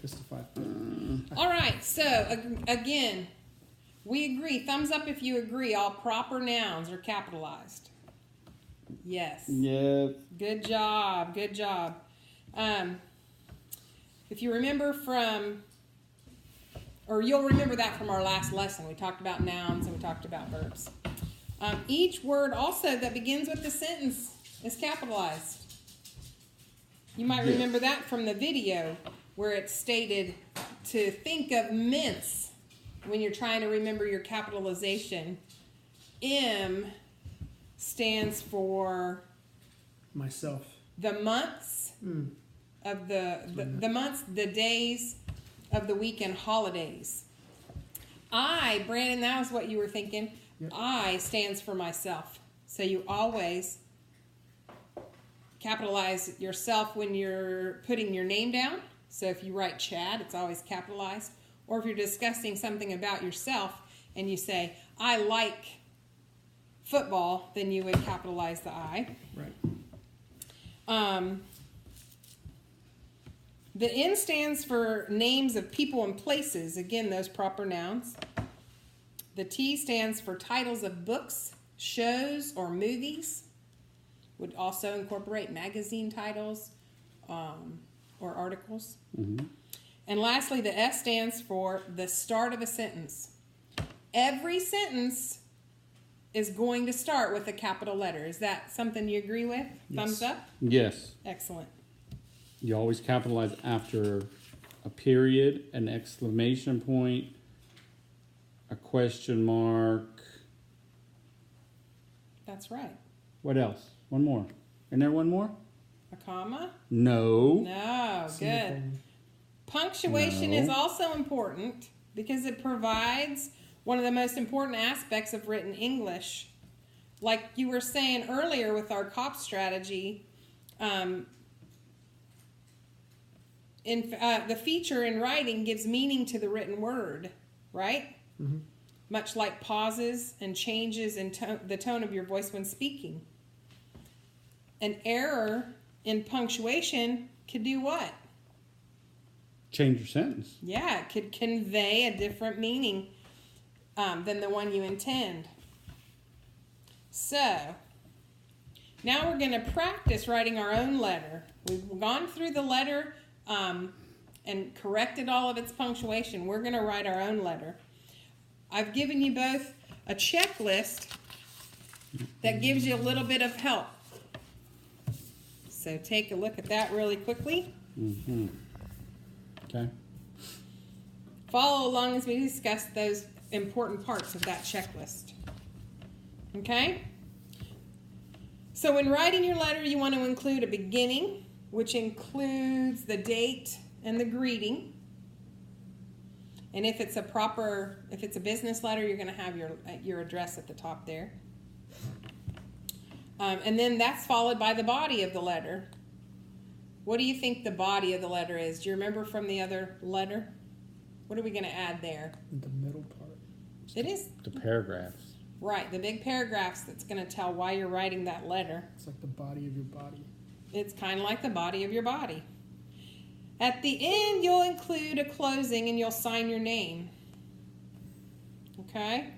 Just a 5. All right, so again, we agree. Thumbs up if you agree. All proper nouns are capitalized. Yes. Yes. Good job. Good job. If you remember you'll remember that from our last lesson. We talked about nouns and we talked about verbs. Each word also that begins with the sentence is capitalized. You might remember that from the video where it stated to think of mince when you're trying to remember your capitalization. M stands for Myself. the months of the months, the days of the week and holidays. I, Brandon, that was what you were thinking. Yep. I stands for myself. So you always capitalize yourself when you're putting your name down. So if you write Chad, it's always capitalized. Or if you're discussing something about yourself and you say, I like football, then you would capitalize the I. Right. The N stands for names of people and places. Again, those proper nouns. The T stands for titles of books, shows, or movies. Would also incorporate magazine titles or articles. Mm-hmm. And lastly, the S stands for the start of a sentence. Every sentence is going to start with a capital letter. Is that something you agree with? Yes. Thumbs up? Yes. Excellent. You always capitalize after a period, an exclamation point, a question mark. That's right. What else? One more. Isn't there one more? A comma? No. No, good. Semicolon. Punctuation No. is also important because it provides one of the most important aspects of written English. Like you were saying earlier with our COP strategy, the feature in writing gives meaning to the written word, right? Mm-hmm. Much like pauses and changes in the tone of your voice when speaking. An error in punctuation could do what? Change your sentence. Yeah, it could convey a different meaning than the one you intend. So, now we're going to practice writing our own letter. We've gone through the letter and corrected all of its punctuation. We're going to write our own letter. I've given you both a checklist that gives you a little bit of help. So take a look at that really quickly. Mm-hmm. Okay. Follow along as we discuss those important parts of that checklist. Okay? So when writing your letter, you want to include a beginning, which includes the date and the greeting. And if it's a business letter, you're going to have your address at the top there. And then that's followed by the body of the letter. What do you think the body of the letter is? Do you remember from the other letter? What are we going to add there? The middle part. It is. The paragraphs. Right, the big paragraphs that's going to tell why you're writing that letter. It's like the body of your body. It's kind of like the body of your body. At the end, you'll include a closing and you'll sign your name. Okay?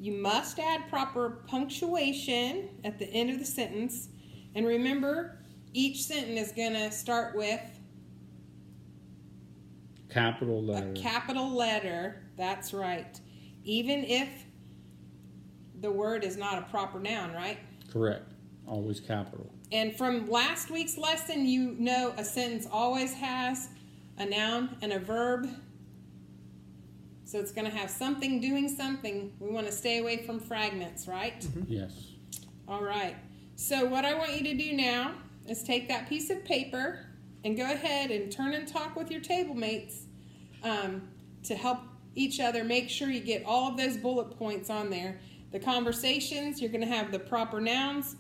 You must add proper punctuation at the end of the sentence. And remember, each sentence is going to start with Capital letter. a capital letter. That's right. Even if the word is not a proper noun, right? Correct. Always capital. And from last week's lesson, you know a sentence always has a noun and a verb. So it's going to have something doing something. We want to stay away from fragments, right? Mm-hmm. Yes. All right. So what I want you to do now is take that piece of paper and go ahead and turn and talk with your table mates to help each other make sure you get all of those bullet points on there. The conversations, you're going to have the proper nouns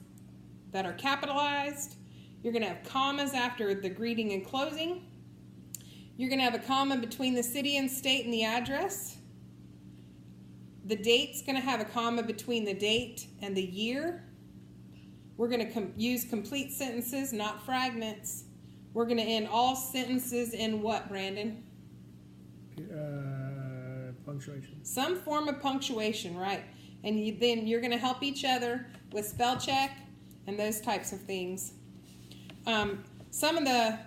that are capitalized. You're going to have commas after the greeting and closing. You're going to have a comma between the city and state and the address. The date's going to have a comma between the date and the year. We're going to use complete sentences, not fragments. We're going to end all sentences in what, Brandon? Punctuation. Some form of punctuation, right? And then you're going to help each other with spell check and those types of things. Some of the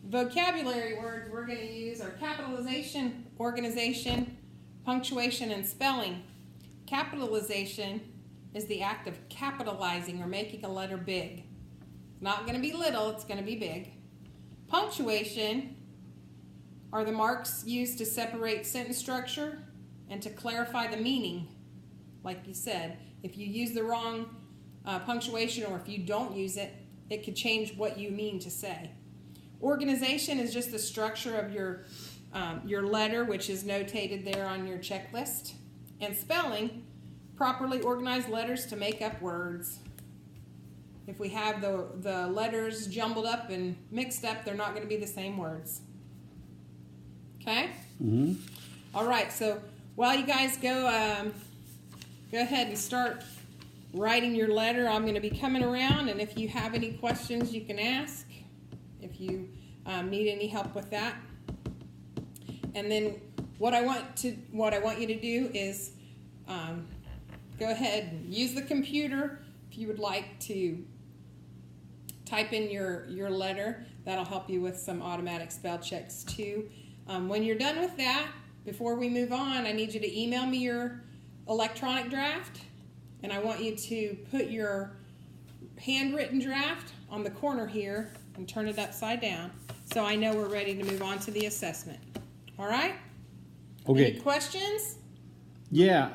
vocabulary words we're going to use are capitalization, organization, punctuation, and spelling. Capitalization is the act of capitalizing or making a letter big. It's not going to be little, it's going to be big. Punctuation are the marks used to separate sentence structure and to clarify the meaning. Like you said, if you use the wrong punctuation or if you don't use it, it could change what you mean to say. Organization is just the structure of your letter, which is notated there on your checklist. And spelling, properly organized letters to make up words. If we have the letters jumbled up and mixed up, they're not going to be the same words. Okay? Mm-hmm. All right, so while you guys go ahead and start writing your letter, I'm going to be coming around, and if you have any questions, you can ask. If you need any help with that. And then what I want you to do is go ahead and use the computer if you would like to type in your letter. That'll help you with some automatic spell checks too. When you're done with that, before we move on, I need you to email me your electronic draft, and I want you to put your handwritten draft on the corner here and turn it upside down so I know we're ready to move on to the assessment. All right? Okay. Any questions? Yeah.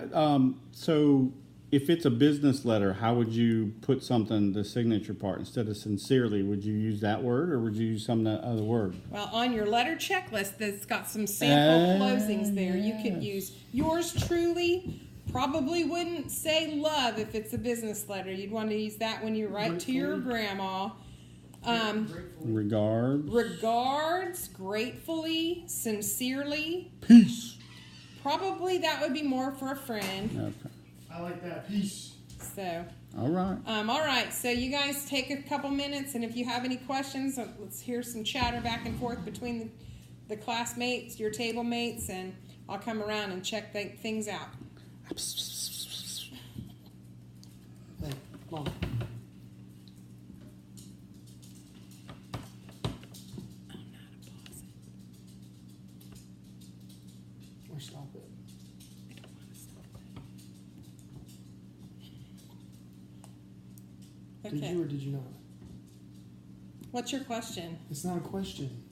So if it's a business letter, how would you put something, the signature part, instead of sincerely? Would you use that word, or would you use some other word? Well, on your letter checklist, that's got some sample closings there. You could use yours truly. Probably wouldn't say love if it's a business letter. You'd want to use that when you write to your grandma. Regards, gratefully, sincerely. Peace. Probably that would be more for a friend. Okay. I like that. Peace. So, All right. all right. So you guys take a couple minutes, and if you have any questions, let's hear some chatter back and forth between the classmates, your table mates, and I'll come around and check things out. Hey, Mom. Or stop it. Did Okay. you or did you not? What's your question? It's not a question.